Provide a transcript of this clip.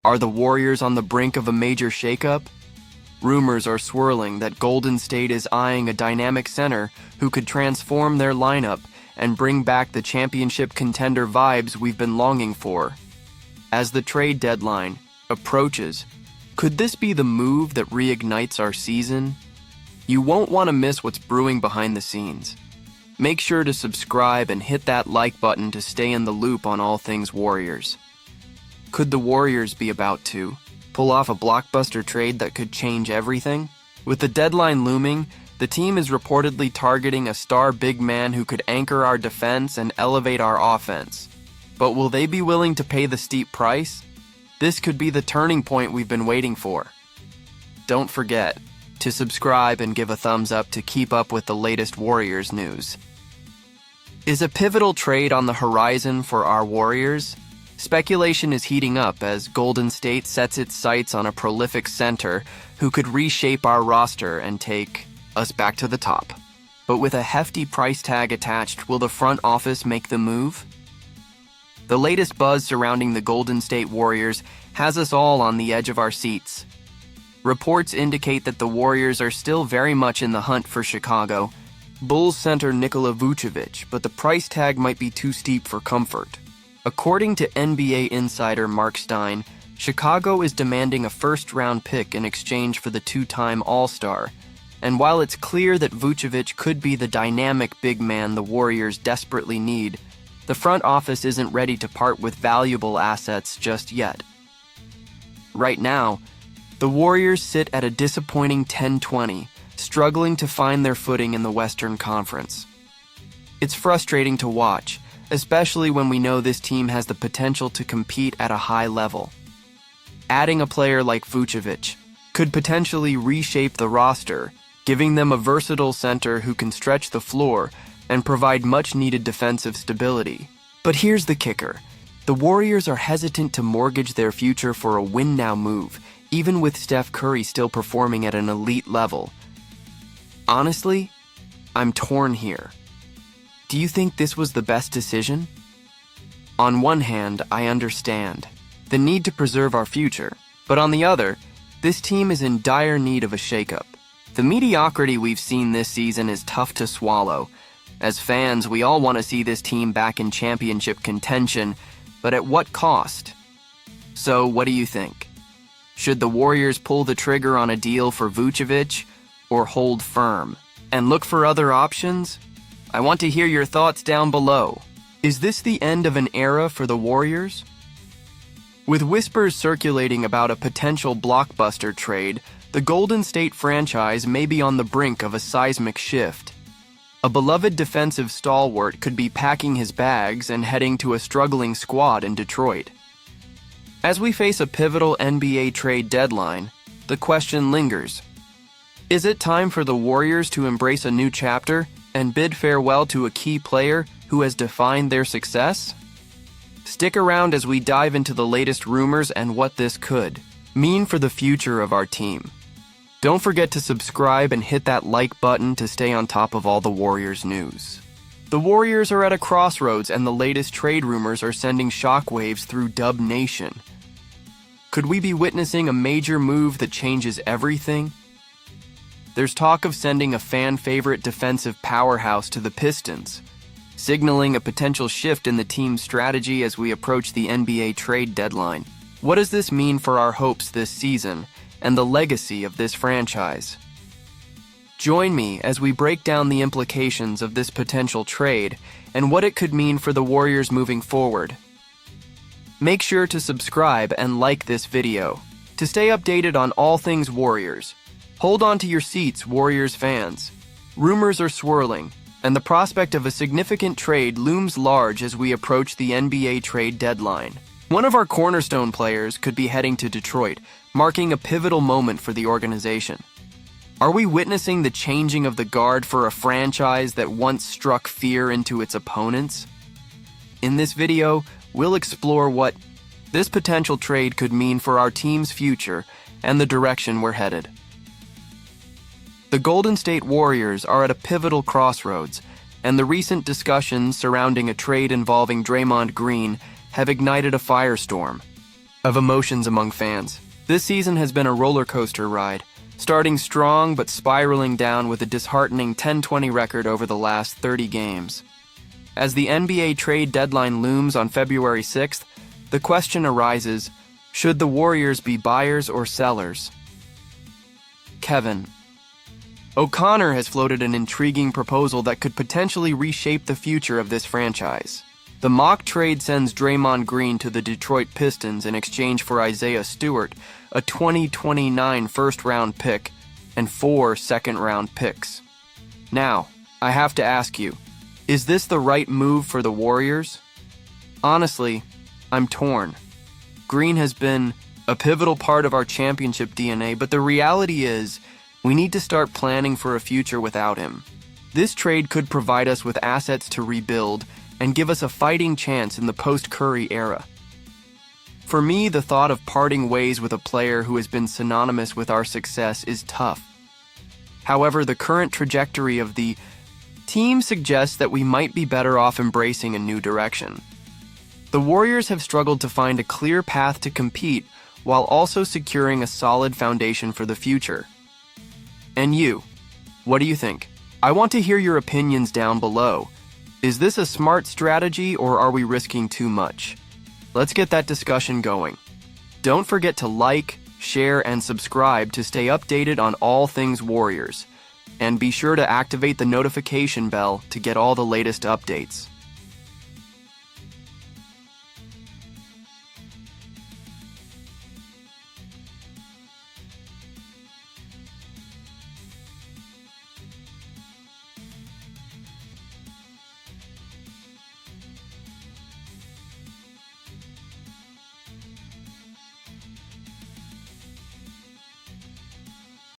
Are the Warriors on the brink of a major shakeup? Rumors are swirling that Golden State is eyeing a dynamic center who could transform their lineup and bring back the championship contender vibes we've been longing for. As the trade deadline approaches, could this be the move that reignites our season? You won't want to miss what's brewing behind the scenes. Make sure to subscribe and hit that like button to stay in the loop on all things Warriors. Could the Warriors be about to pull off a blockbuster trade that could change everything? With the deadline looming, the team is reportedly targeting a star big man who could anchor our defense and elevate our offense. But will they be willing to pay the steep price? This could be the turning point we've been waiting for. Don't forget to subscribe and give a thumbs up to keep up with the latest Warriors news. Is a pivotal trade on the horizon for our Warriors? Speculation is heating up as Golden State sets its sights on a prolific center who could reshape our roster and take us back to the top. But with a hefty price tag attached, will the front office make the move? The latest buzz surrounding the Golden State Warriors has us all on the edge of our seats. Reports indicate that the Warriors are still very much in the hunt for Chicago Bulls center Nikola Vucevic, but the price tag might be too steep for comfort. According to NBA insider Mark Stein, Chicago is demanding a first-round pick in exchange for the two-time All-Star. And while it's clear that Vucevic could be the dynamic big man the Warriors desperately need, the front office isn't ready to part with valuable assets just yet. Right now, the Warriors sit at a disappointing 10-20, struggling to find their footing in the Western Conference. It's frustrating to watch, especially when we know this team has the potential to compete at a high level. Adding a player like Vucevic could potentially reshape the roster, giving them a versatile center who can stretch the floor and provide much-needed defensive stability. But here's the kicker. The Warriors are hesitant to mortgage their future for a win-now move, even with Steph Curry still performing at an elite level. Honestly, I'm torn here. Do you think this was the best decision? On one hand, I understand the need to preserve our future, but on the other, this team is in dire need of a shakeup. The mediocrity we've seen this season is tough to swallow. As fans, we all want to see this team back in championship contention, but at what cost? So, what do you think? Should the Warriors pull the trigger on a deal for Vucevic, or hold firm and look for other options? I want to hear your thoughts down below. Is this the end of an era for the Warriors? With whispers circulating about a potential blockbuster trade, the Golden State franchise may be on the brink of a seismic shift. A beloved defensive stalwart could be packing his bags and heading to a struggling squad in Detroit. As we face a pivotal NBA trade deadline, the question lingers. Is it time for the Warriors to embrace a new chapter and bid farewell to a key player who has defined their success? Stick around as we dive into the latest rumors and what this could mean for the future of our team. Don't forget to subscribe and hit that like button to stay on top of all the Warriors news. The Warriors are at a crossroads and the latest trade rumors are sending shockwaves through Dub Nation. Could we be witnessing a major move that changes everything? There's talk of sending a fan-favorite defensive powerhouse to the Pistons, signaling a potential shift in the team's strategy as we approach the NBA trade deadline. What does this mean for our hopes this season and the legacy of this franchise? Join me as we break down the implications of this potential trade and what it could mean for the Warriors moving forward. Make sure to subscribe and like this video to stay updated on all things Warriors. Hold on to your seats, Warriors fans. Rumors are swirling, and the prospect of a significant trade looms large as we approach the NBA trade deadline. One of our cornerstone players could be heading to Detroit, marking a pivotal moment for the organization. Are we witnessing the changing of the guard for a franchise that once struck fear into its opponents? In this video, we'll explore what this potential trade could mean for our team's future and the direction we're headed. The Golden State Warriors are at a pivotal crossroads, and the recent discussions surrounding a trade involving Draymond Green have ignited a firestorm. of emotions among fans. This season has been a roller coaster ride, starting strong but spiraling down with a disheartening 10-20 record over the last 30 games. As the NBA trade deadline looms on February 6th, the question arises, should the Warriors be buyers or sellers? Kevin. O'Connor has floated an intriguing proposal that could potentially reshape the future of this franchise. The mock trade sends Draymond Green to the Detroit Pistons in exchange for Isaiah Stewart, a 2029 first-round pick, and 4 second-round picks. Now, I have to ask you, is this the right move for the Warriors? Honestly, I'm torn. Green has been a pivotal part of our championship DNA, but the reality is, we need to start planning for a future without him. This trade could provide us with assets to rebuild and give us a fighting chance in the post-Curry era. For me, the thought of parting ways with a player who has been synonymous with our success is tough. However, the current trajectory of the team suggests that we might be better off embracing a new direction. The Warriors have struggled to find a clear path to compete while also securing a solid foundation for the future. And you, what do you think? I want to hear your opinions down below. Is this a smart strategy or are we risking too much? Let's get that discussion going. Don't forget to like, share, and subscribe to stay updated on all things Warriors. And be sure to activate the notification bell to get all the latest updates.